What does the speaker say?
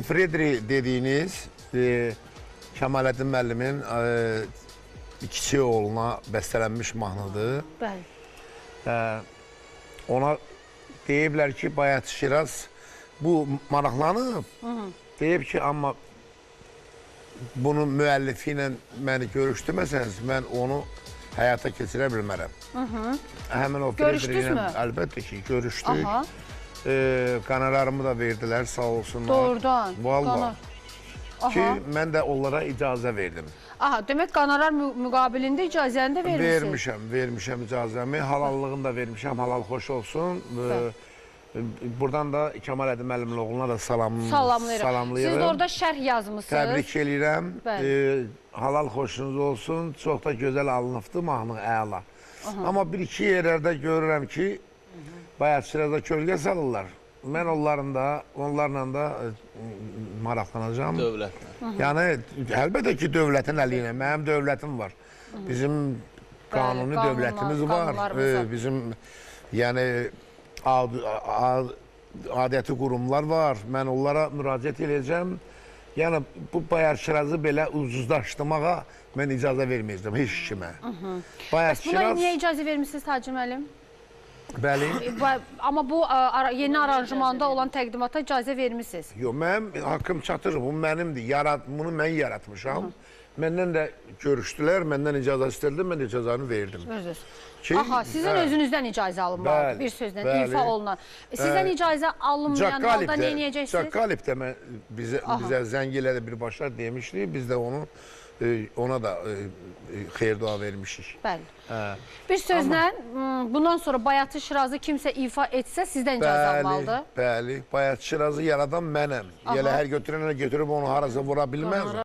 Fredri dediğiniz Kemalettin müəllimin kiçik oğluna bəstələnmiş mahnıdır. Bəli. Ona deyiblər ki, Bayat Şiraz bu maraqlanıb. Deyib ki, amma bunun müəllifi ilə məni görüşdürməsəniz, mən onu həyata keçirə bilmərəm. Həmin o Fredri ilə əlbəttə ki, görüşdük. Qanarlarımı da verdilər, sağ olsunlar. Doğrudan. Vallahi. Ki, mən də onlara icazə verdim. Aha, demək qanarar müqabilində icazəni də vermişsiniz. Vermişəm icazəmi. Halallığını da vermişəm, halal xoş olsun. Buradan da Kemalettin müəllimin oğluna da salamlayıram. Siz orada şərh yazmışsınız. Təbrik edirəm. Halal xoşunuz olsun. Çox da gözəl alınıbdır, mahnı əla. Amma bir-iki yerlərdə görürəm ki, Bayat Şirazda kölgə salırlar. Mən onlarla da maraqlanacağım. Dövlətlə. Yəni, əlbəttə ki, dövlətin əliyinə. Mənim dövlətim var. Bizim qanuni dövlətimiz var. Bizim, yəni, adəti qurumlar var. Mən onlara müraciət edəcəm. Yəni, bu Bayat Şirazı belə ucuzlaşdırmağa mən icazə verməyəcəm, heç kimə. Buna niyə icazə vermişsiniz Hacı müəllim? Bəli. Amma bu yeni aranjmanda olan təqdimata icazə vermişsiniz. Yox, mənim haqqım çatır, bu mənimdir. Bunu mən yaratmışam. Məndən də görüşdülər, məndən icazə istədilər, mən icazəni verdim. Aha, sizin özünüzdən icazə alınmalıdır, bir sözlə, ifa olunan. Sizdən icazə alınmayan halda nə edəcəksiniz? Cakkalib də bizə zəng elədi birbaşa demişdi, biz də ona da xeyir dua vermişik. Bəli. Bir sözlə, bundan sonra Bayat Şirazı kimsə ifa etsə, sizdən icazə almalıdır. Bəli, Bayat Şirazı yaradan mənəm. Elə hər götürənə götürüb onu harasa vura bilməz.